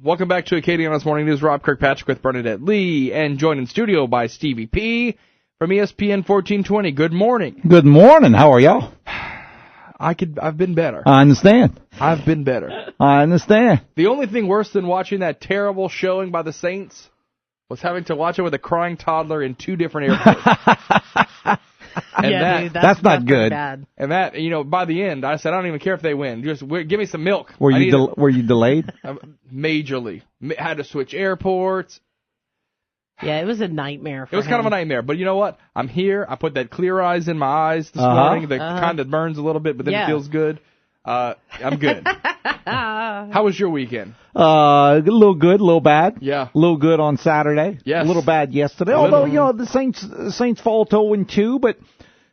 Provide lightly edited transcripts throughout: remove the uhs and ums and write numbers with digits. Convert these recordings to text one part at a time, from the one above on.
Welcome back to Acadiana's Morning News. Rob Kirkpatrick with Bernadette Lee, and joined in studio by Stevie P from ESPN 1420. Good morning. Good morning. How are y'all? I've been better. I understand. I've been better. I understand. The only thing worse than watching that terrible showing by the Saints was having to watch it with a crying toddler in two different airports. And that's not good. Bad. And that, by the end, I said, I don't even care if they win. Just give me some milk. Were you delayed? Majorly. Had to switch airports. Yeah, it was a nightmare for It was kind of a nightmare. But you know what? I'm here. I put that Clear Eyes in my eyes this morning. That kind of burns a little bit, but then it feels good. I'm good. How was your weekend? A little good, a little bad. Yeah. A little good on Saturday. Yes. A little bad yesterday. Although, the Saints fall to 0-2, but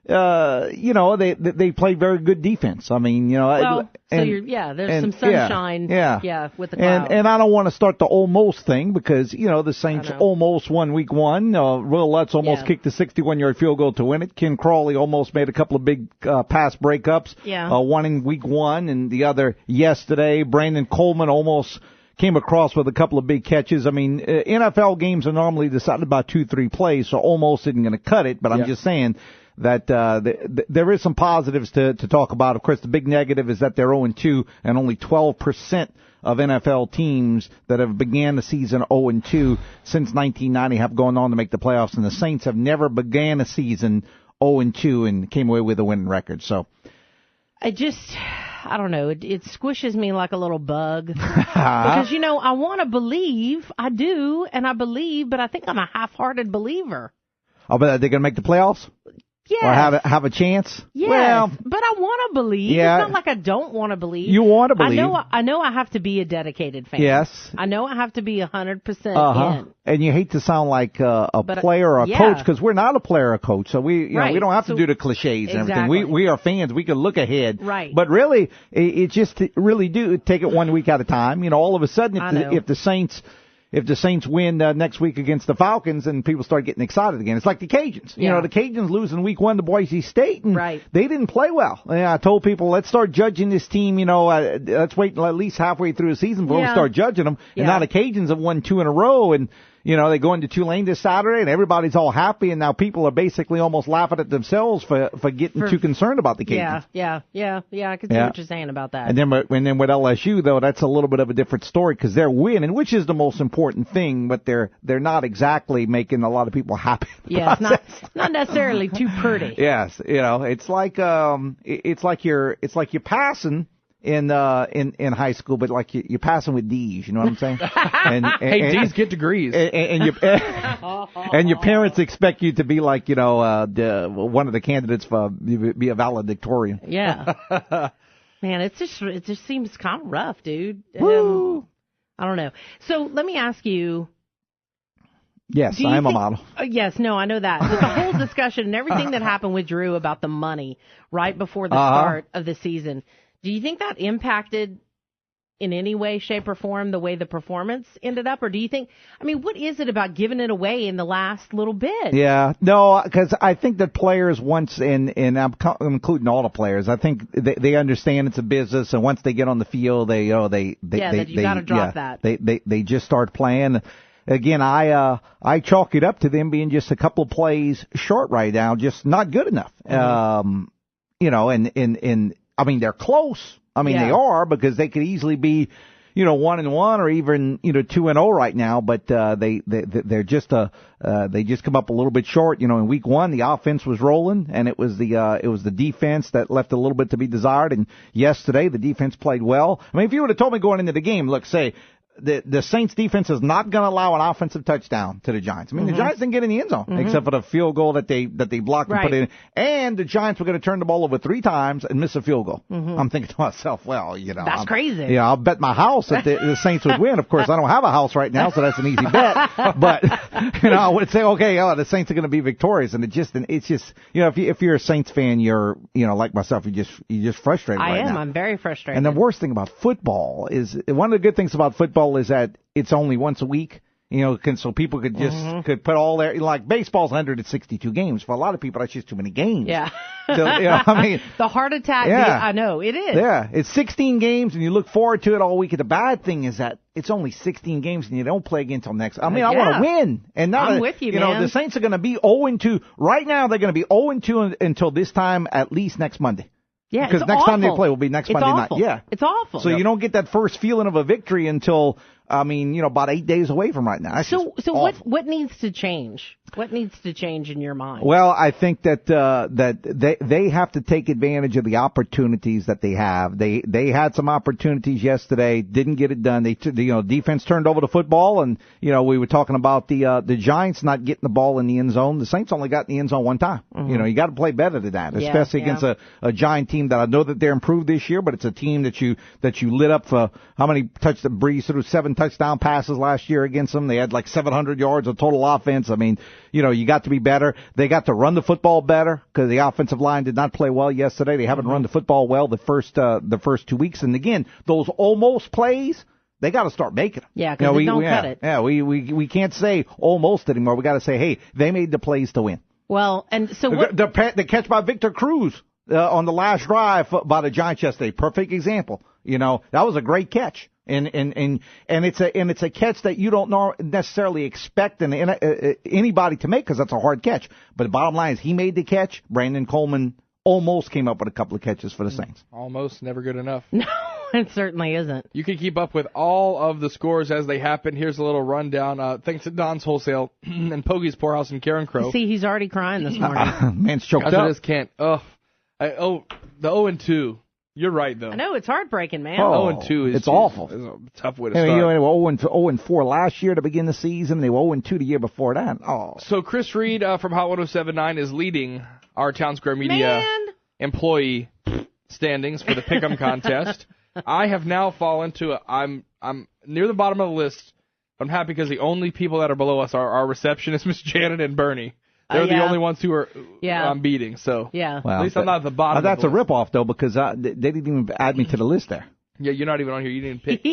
they play very good defense. I mean, there's some sunshine. Yeah. With the clouds. And I don't want to start the almost thing because, the Saints almost won week one. Will Lutz almost kicked a 61-yard field goal to win it. Ken Crawley almost made a couple of big pass breakups. Yeah. One in week one and the other yesterday. Brandon Coleman almost came across with a couple of big catches. I mean, NFL games are normally decided by 2-3 plays, so almost isn't going to cut it. But I'm just saying that there is some positives to talk about. Of course, the big negative is that they're 0-2, and only 12% of NFL teams that have began the season 0-2 since 1990 have gone on to make the playoffs, and the Saints have never began a season 0-2 and came away with a winning record. So I don't know. It squishes me like a little bug because, I want to believe. I do, and I believe, but I think I'm a half-hearted believer. Oh, but are they going to make the playoffs? Yeah. Or have a chance? Yes, well, but I want to believe. Yeah. It's not like I don't want to believe. You want to believe. I know I have to be a dedicated fan. Yes. I know I have to be 100% in. And you hate to sound like a player or a coach because we're not a player or a coach. So we don't have to do the cliches and everything. We are fans. We can look ahead. Right. But really, it just really do take it 1 week at a time. All of a sudden, if the Saints win next week against the Falcons, and people start getting excited again. It's like the Cajuns. Yeah. The Cajuns losing week one to Boise State, and right. they didn't play well. I told people, let's start judging this team, let's wait at least halfway through the season before we start judging them. And now the Cajuns have won 2 in a row, and they go into Tulane this Saturday, and everybody's all happy, and now people are basically almost laughing at themselves for getting too concerned about the Cajuns. Yeah. I can see what you're saying about that. And then with LSU, though, that's a little bit of a different story because they're winning, which is the most important thing, but they're not exactly making a lot of people happy. Yeah, it's not necessarily too pretty. Yes, it's like you're passing in high school, but like you're passing with D's, you know what I'm saying? Hey, D's get degrees. And your parents expect you to be like, one of the candidates for be a valedictorian. Yeah. Man, it just seems kind of rough, dude. I don't know. So let me ask you. Yes, I am a model. Yes, no, I know that. But the whole discussion and everything that happened with Drew about the money right before the start of the season. Do you think that impacted in any way, shape, or form the way the performance ended up? Or do you think, what is it about giving it away in the last little bit? Yeah, no, because I think that players once, and I'm including all the players, I think they understand it's a business, and once they get on the field, you got to drop that. They just start playing. Again, I chalk it up to them being just a couple of plays short right now, just not good enough. Mm-hmm. They're close. They are because they could easily be, 1-1 or even, 2-0 right now. But they just come up a little bit short. In week one, the offense was rolling, and it was the defense that left a little bit to be desired. And yesterday, the defense played well. If you would have told me going into the game, look, say the Saints defense is not going to allow an offensive touchdown to the Giants. The Giants didn't get in the end zone except for the field goal that they blocked and put in. And the Giants were going to turn the ball over 3 times and miss a field goal. I'm thinking to myself, well, that's crazy. Yeah, I'll bet my house that the Saints would win. Of course, I don't have a house right now, so that's an easy bet. But I would say, okay, the Saints are going to be victorious. And it's just if you're a Saints fan, you're like myself, you're just frustrated. I am. Now. I'm very frustrated. And the worst thing about football is one of the good things about football is that it's only once a week. So people could just could put all their, like, baseball's 162 games. For a lot of people, that's just too many games. Yeah. So, I mean, the heart attack. Yeah. I know it is. Yeah, it's 16 games, and you look forward to it all week. The bad thing is that it's only 16 games, and you don't play again until next. I mean, I want to win, and not. I'm with you, man. The Saints are going to be 0-2 right now. They're going to be 0-2 until this time, at least next Monday. Yeah, because next time they play will be next Monday night. Yeah, it's awful. So you don't get that first feeling of a victory until, about 8 days away from right now. So what needs to change? What needs to change in your mind? Well, I think that they have to take advantage of the opportunities that they have. They had some opportunities yesterday, didn't get it done. Defense turned over the football, and we were talking about the Giants not getting the ball in the end zone. The Saints only got in the end zone one time. Mm-hmm. You got to play better than that, especially against a Giant team that I know that they're improved this year, but it's a team that you lit up for how many touchdowns? Breeze threw 7 touchdown passes last year against them. They had like 700 yards of total offense. I mean, you got to be better. They got to run the football better because the offensive line did not play well yesterday. They haven't run the football well the first 2 weeks. And again, those almost plays, they got to start making them. Yeah, because they don't cut it. Yeah, we can't say almost anymore. We got to say, hey, they made the plays to win. Well, and so the catch by Victor Cruz on the last drive by the Giants yesterday, perfect example. That was a great catch. And it's a catch that you don't necessarily expect anybody to make because that's a hard catch. But the bottom line is he made the catch. Brandon Coleman almost came up with a couple of catches for the Saints. Almost, never good enough. No, it certainly isn't. You can keep up with all of the scores as they happen. Here's a little rundown. Thanks to Don's Wholesale and Pogie's Poorhouse and Karen Crow. See, he's already crying this morning. Man's choked up. I just can't. The 0-2. You're right, though. I know, it's heartbreaking, man. 0-2 is awful. It's a tough way to start. They were 0-4 last year to begin the season. They were 0-2 the year before that. Oh. So Chris Reed from Hot 107.9 is leading our Town Square Media employee standings for the Pick'em contest. I have now fallen to I'm near the bottom of the list. I'm happy because the only people that are below us are our receptionist, Miss Janet and Bernie. They're the only ones who are I'm beating. So well, at least I'm not at the bottom. That's a ripoff, though, because they didn't even add me to the list there. Yeah, you're not even on here. You didn't pick.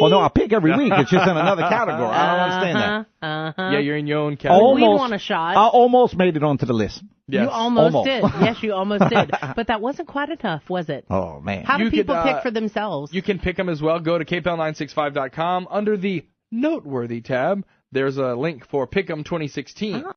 Well, no, I pick every week. It's just in another category. I don't understand that. Yeah, you're in your own category. We want a shot. I almost made it onto the list. Yes. You almost did. Yes, you almost did. But that wasn't quite enough, was it? Oh, man. How do people pick for themselves? You can pick them as well. Go to kpel965.com. Under the Noteworthy tab, there's a link for Pick'em 2016.